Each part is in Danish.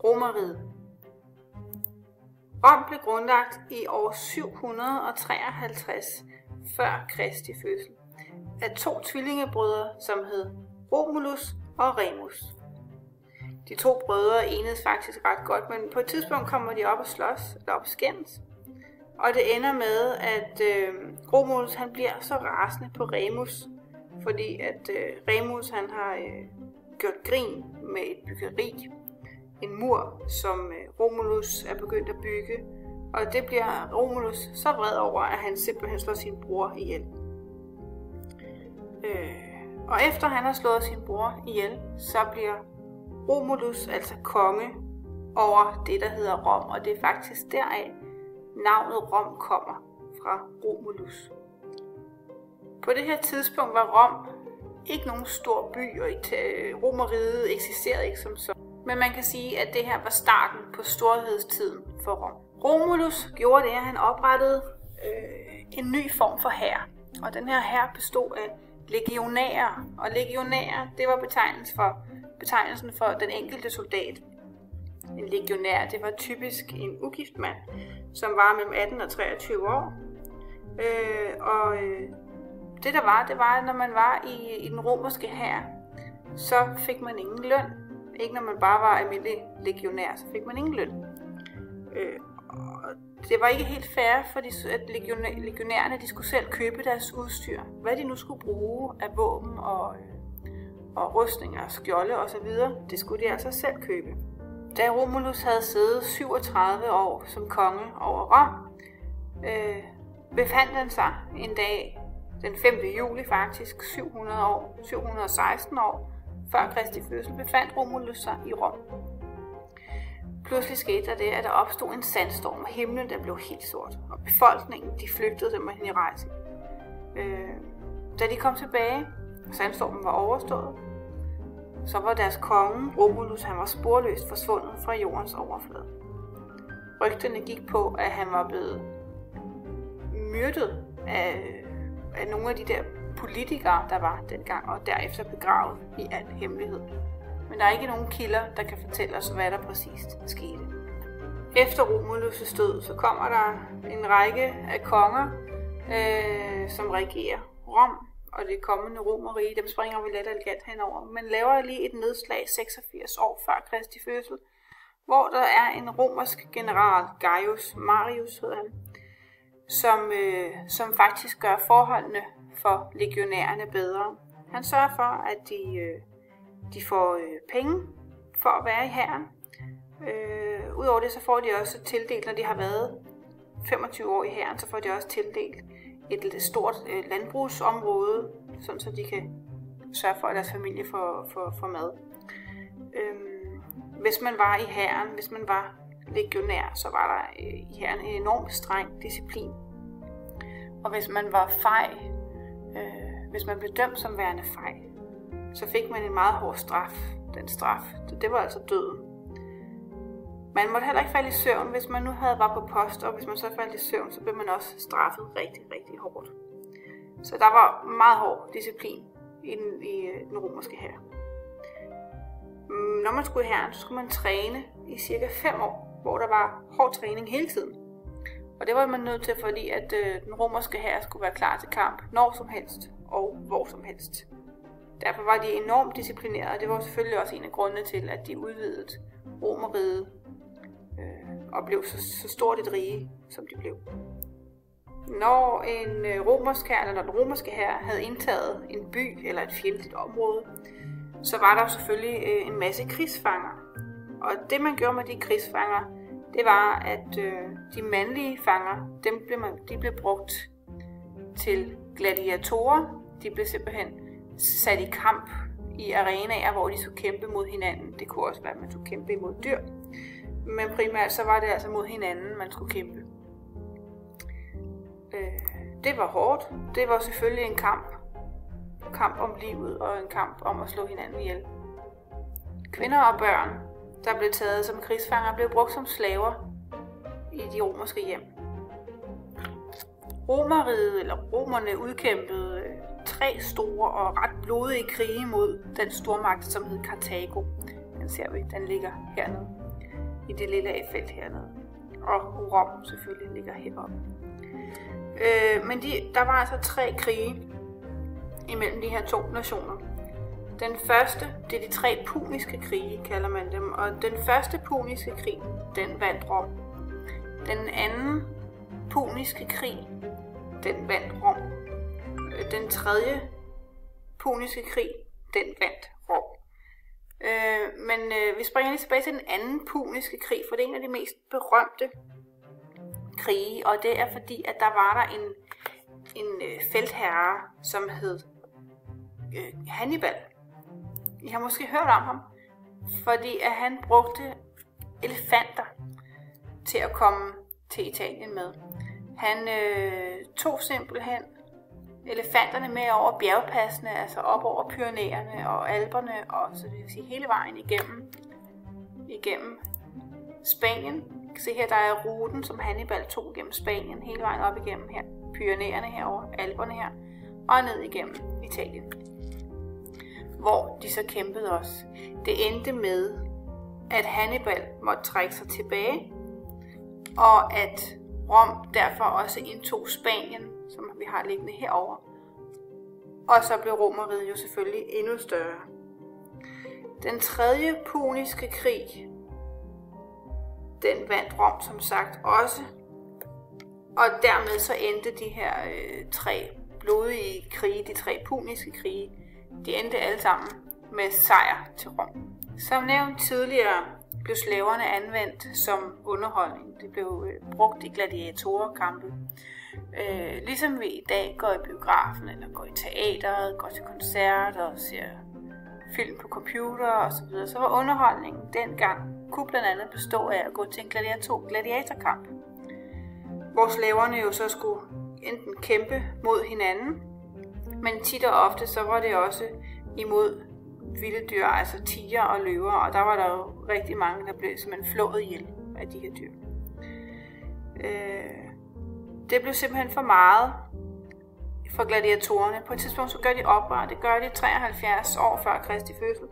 Romerriget. Rom blev grundlagt i år 753 før Kristi fødsel af to tvillingebrødre, som hed Romulus og Remus. De to brødre enedes faktisk ret godt, men på et tidspunkt kommer de op og slås, eller op og skændes. Og det ender med, at Romulus han bliver så rasende på Remus, fordi at Remus han har gjort grin med et byggeri, en mur, som Romulus er begyndt at bygge. Og det bliver Romulus så vred over, at han simpelthen slår sin bror ihjel. Og efter han har slået sin bror ihjel, så bliver Romulus altså konge over det, der hedder Rom. Og det er faktisk deraf, navnet Rom kommer fra Romulus. På det her tidspunkt var Rom ikke nogen stor by, og Romerriget eksisterede ikke som så. Men man kan sige, at det her var starten på storhedstiden for Rom. Romulus gjorde det, at han oprettede en ny form for hær. Og den her hær bestod af legionærer. Og legionærer, det var betegnelsen for den enkelte soldat. En legionær, det var typisk en ugift mand, som var mellem 18 og 23 år. Det var, at når man var i den romerske hær, så fik man ingen løn. Ikke når man bare var almindelig legionær, så fik man ingen løn. Det var ikke helt fair, fordi at legionærerne de skulle selv købe deres udstyr. Hvad de nu skulle bruge af våben og rustninger og skjolde osv., det skulle de altså selv købe. Da Romulus havde siddet 37 år som konge over Rom, befandt han sig en dag, den 5. juli faktisk, 716 år før Kristi fødsel, befandt Romulus sig i Rom. Pludselig skete der det, at der opstod en sandstorm, og himlen den blev helt sort, og befolkningen de flygtede simpelthen i rejsen. Da de kom tilbage, og sandstormen var overstået, så var deres konge, Romulus, han var sporløst forsvundet fra jordens overflade. Rygterne gik på, at han var blevet myrdet af nogle af de der politikere, der var dengang, og derefter begravet i al hemmelighed. Men der er ikke nogen kilder, der kan fortælle os, hvad der præcist skete. Efter Romulus' død, så kommer der en række af konger, som regerer Rom, og det kommende Romerrige, dem springer vi let og elegant henover, men laver lige et nedslag 86 år før Kristi fødsel, hvor der er en romersk general, Gaius Marius hedder han, som faktisk gør forholdene for legionærerne bedre. Han sørger for, at de får penge for at være i hæren. Udover det, så får de også tildelt, når de har været 25 år i hæren, så får de også tildelt et stort landbrugsområde, sådan så de kan sørge for, at deres familie får mad. Hvis man var i hæren, hvis man var legionær, så var der i hæren en enormt streng disciplin. Og hvis man var fej, hvis man blev dømt som værende fej, så fik man en meget hård straf. Den straf, det var altså døden. Man måtte heller ikke falde i søvn, hvis man nu var på post, og hvis man så faldt i søvn, så blev man også straffet rigtig, rigtig hårdt. Så der var meget hård disciplin i den romerske hær. Når man skulle i hæren, så skulle man træne i cirka 5 år, hvor der var hård træning hele tiden. Og det var man nødt til, fordi at den romerske hær skulle være klar til kamp når som helst og hvor som helst. Derfor var de enormt disciplinerede, og det var selvfølgelig også en af grundene til, at de udvidede Romerriget og blev så stort et rige, som de blev. Når en romersk hær, eller den romerske hær havde indtaget en by eller et fjendtligt område, så var der jo selvfølgelig en masse krigsfanger. Og det man gjorde med de krigsfanger, det var, at de mandlige fanger, de blev brugt til gladiatorer. De blev simpelthen sat i kamp i arenaer, hvor de skulle kæmpe mod hinanden. Det kunne også være, at man skulle kæmpe imod dyr. Men primært så var det altså mod hinanden, man skulle kæmpe. Det var hårdt. Det var selvfølgelig en kamp. Kamp om livet og en kamp om at slå hinanden ihjel. Kvinder og børn, der blev taget som krigsfanger, blev brugt som slaver i de romerske hjem. Romerriget, eller romerne, udkæmpede 3 store og ret blodige krige mod den stormagt, som hed Karthago. Den ser vi, den ligger hernede. i det lille A-felt hernede. Og Rom selvfølgelig ligger heroppe. Men der var altså 3 krige imellem de her 2 nationer. Den første, det er de 3 puniske krige, kalder man dem. Og den første puniske krig, den vandt Rom. Den anden puniske krig, den vandt Rom. Den tredje puniske krig, den vandt Rom. Men vi springer lige tilbage til den anden puniske krig, for det er en af de mest berømte krige, og det er fordi, at der var der en feltherre, som hed Hannibal. I har måske hørt om ham, fordi at han brugte elefanter til at komme til Italien med. Han tog simpelthen elefanterne med over bjergpassene, altså op over Pyrenæerne og Alperne, og så det vil sige hele vejen igennem Spanien. I kan se her, der er ruten, som Hannibal tog gennem Spanien, hele vejen op igennem her, Pyrenæerne herover, Alperne her, og ned igennem Italien, hvor de så kæmpede også. Det endte med, at Hannibal måtte trække sig tilbage, og at Rom derfor også indtog Spanien, som vi har liggende herover. Og så blev Romerriget jo selvfølgelig endnu større. Den tredje puniske krig, den vandt Rom som sagt også. Og dermed så endte de her 3 blodige krige, de 3 puniske krige, de endte alle sammen med sejr til Rom. Som nævnt tidligere blev slaverne anvendt som underholdning. Det blev brugt i gladiatorkampe. Ligesom vi i dag går i biografen, eller går i teateret, går til koncerter og ser film på computer osv., så var underholdningen dengang kunne blandt andet bestå af at gå til en gladiatorkamp, hvor slaverne jo så skulle enten kæmpe mod hinanden, men tit og ofte så var det også imod vilde dyr, altså tiger og løver, og der var der jo rigtig mange, der blev simpelthen flået ihjel af de her dyr. Det blev simpelthen for meget for gladiatorerne. På et tidspunkt så gør de oprør. Det gør de 73 år før Kristi fødsel,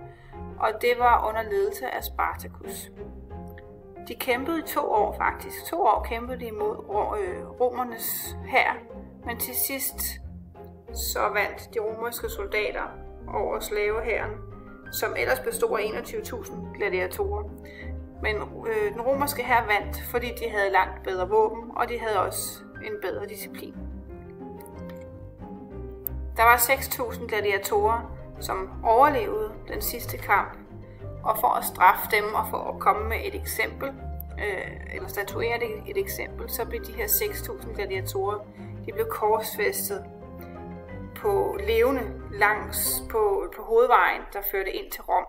og det var under ledelse af Spartacus. De kæmpede i 2 år faktisk. 2 år kæmpede de imod romernes hær, men til sidst så vandt de romerske soldater over slavehæren, som ellers bestod af 21.000 gladiatorer. Men den romerske hær vandt, fordi de havde langt bedre våben, og de havde også en bedre disciplin. Der var 6.000 gladiatorer, som overlevede den sidste kamp, og for at straffe dem og for at komme med et eksempel, eller statuere et eksempel, så blev de her 6.000 gladiatorer, de blev korsfæstet på levende langs på hovedvejen, der førte ind til Rom.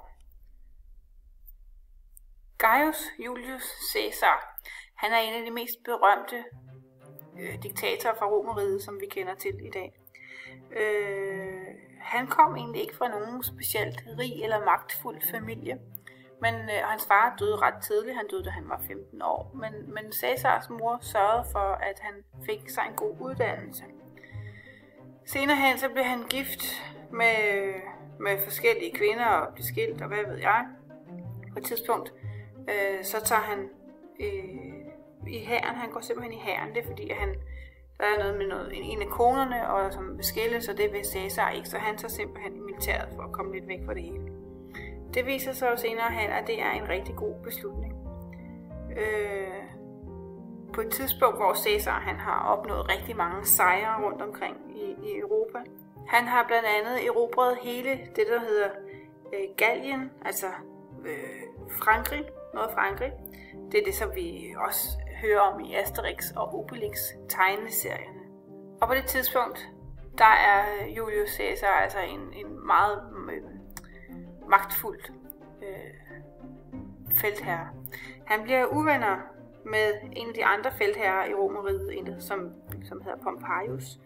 Gaius Julius Caesar, han er en af de mest berømte diktatorer fra Romerriget, som vi kender til i dag. Han kom egentlig ikke fra nogen specielt rig eller magtfuld familie, men hans far døde ret tidligt. Han døde, da han var 15 år, men Caesars mor sørgede for, at han fik sig en god uddannelse. Senere hen så blev han gift med forskellige kvinder og blev skilt, og hvad ved jeg. På et tidspunkt så tager han i hæren. Han går simpelthen i hæren. Det er fordi, at der er noget med en af konerne, og som vil skille, så det vil Caesar ikke. Så han tager simpelthen i militæret for at komme lidt væk fra det hele. Det viser sig jo senere hen, at det er en rigtig god beslutning. På et tidspunkt, hvor Caesar han har opnået rigtig mange sejre rundt omkring i Europa. Han har blandt andet erobret hele det, der hedder Gallien, altså Frankrig, noget Frankrig. Det er det, som vi også hører om i Asterix og Obelix tegneserierne. Og på det tidspunkt, der er Julius Caesar altså en meget magtfuld feltherre. Han bliver uvenner med en af de andre feltherrer i Romerriget, som hedder Pompeius.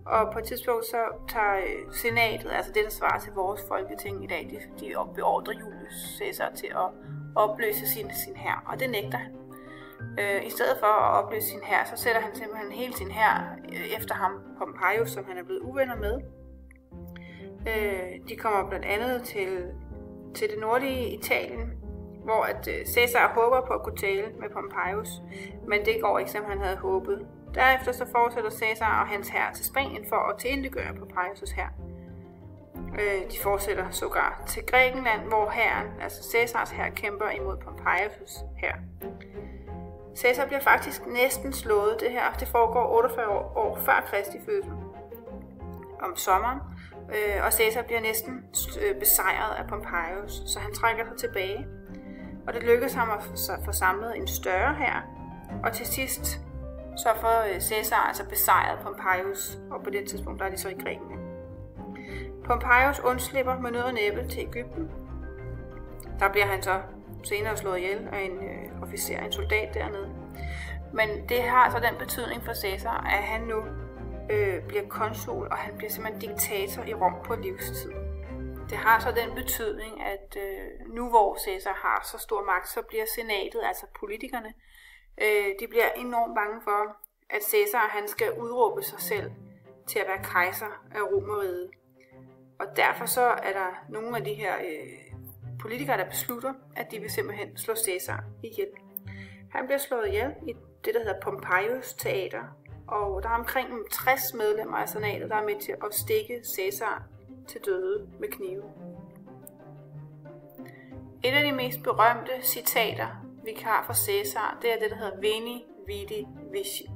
Og på et tidspunkt så tager senatet, altså det der svarer til vores folketing i dag, de beordrer Julius Caesar til at opløse sin hær, og det nægter han. I stedet for at opløse sin hær, så sætter han simpelthen hele sin hær efter ham, Pompeius, som han er blevet uvenner med. De kommer blandt andet til det nordlige Italien, hvor at Caesar håber på at kunne tale med Pompejus, men det går ikke, som han havde håbet. Derefter så fortsætter Caesar og hans hær til Spanien for at tilintetgøre Pompejus' hær. De fortsætter sågar til Grækenland, hvor hæren, altså Caesars hær, kæmper imod Pompejus' hær. Caesar bliver faktisk næsten slået. Det foregår 48 år før Kristi fødsel om sommeren, og Caesar bliver næsten besejret af Pompejus, så han trækker sig tilbage. Og det lykkes ham at få samlet en større hær, og til sidst så får Caesar altså besejret Pompejus, og på det tidspunkt der er de så i Grækenland. Pompejus undslipper med nød og næppe til Egypten. Der bliver han så senere slået ihjel af en officer, en soldat dernede. Men det har altså den betydning for Caesar, at han nu bliver konsul, og han bliver simpelthen diktator i Rom på livstid. Det har så den betydning, at nu hvor Caesar har så stor magt, så bliver senatet, altså politikerne, de bliver enormt bange for, at Caesar han skal udråbe sig selv til at være kejser af Romerriget. Og derfor så er der nogle af de her politikere, der beslutter, at de vil simpelthen slå Caesar ihjel. Han bliver slået ihjel i det, der hedder Pompejus Teater, og der er omkring 60 medlemmer af senatet, der er med til at stikke Caesar til døde med knive. Et af de mest berømte citater, vi har fra Caesar, det er det, der hedder Veni, Vidi, Vici.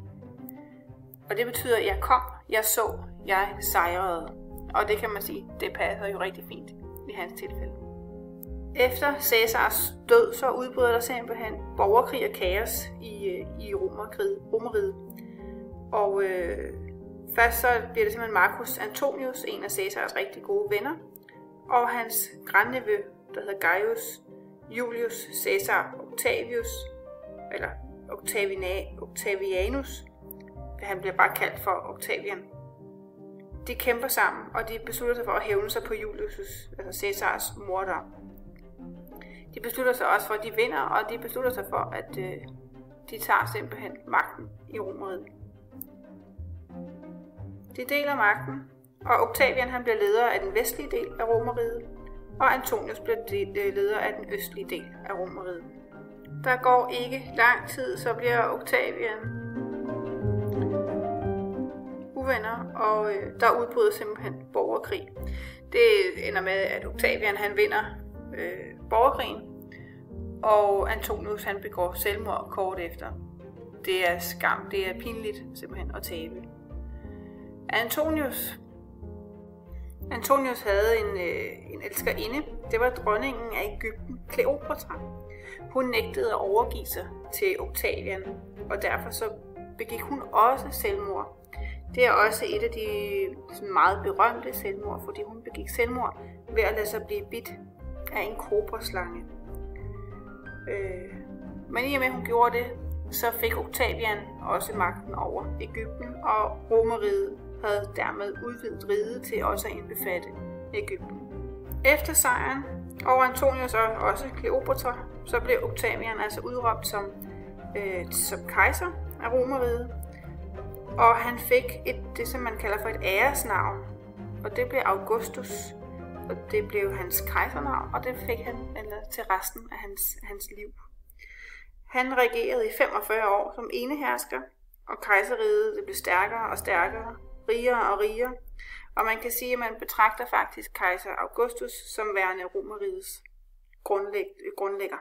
Og det betyder, jeg kom, jeg så, jeg sejrede. Og det kan man sige, det passer jo rigtig fint i hans tilfælde. Efter Caesars død, så udbryder der simpelthen borgerkrig og kaos i Romerriget. Og først så bliver det simpelthen Marcus Antonius, en af Caesars rigtig gode venner, og hans grandnevø, der hedder Gaius Julius Caesar Octavius, eller Octavianus, han bliver bare kaldt for Octavian. De kæmper sammen, og de beslutter sig for at hævne sig på Julius, altså Caesars morder. De beslutter sig også for, at de vinder, og de beslutter sig for, at de tager simpelthen magten i Romerriget. De deler magten, og Octavian han bliver leder af den vestlige del af Romerriget, og Antonius bliver leder af den østlige del af Romerriget. Der går ikke lang tid, så bliver Octavian uvenner, og der udbryder simpelthen borgerkrig. Det ender med, at Octavian han vinder borgerkrigen, og Antonius han begår selvmord kort efter. Det er skam, det er pinligt simpelthen at tabe. Antonius havde en elskerinde. Det var dronningen af Egypten, Kleopatra. Hun nægtede at overgive sig til Octavian, og derfor så begik hun også selvmord. Det er også et af de meget berømte selvmord, fordi hun begik selvmord ved at lade sig blive bidt af en koberslange. Men i og med, at hun gjorde det, så fik Octavian også magten over Egypten, og Romerriget havde dermed udvidet riget til også at indbefatte Egypten. Efter sejren over Antonius og også Kleopatra, så blev Octavian altså udråbt som kejser af Romerriget, og han fik det, som man kalder for et æresnavn, og det blev Augustus, og det blev hans kejsernavn, og det fik han til resten af hans liv. Han regerede i 45 år som enehersker, og kejserriget det blev stærkere og stærkere, rigere og rigere, og man kan sige, at man betragter faktisk kejser Augustus som værende Romerrigets grundlægger.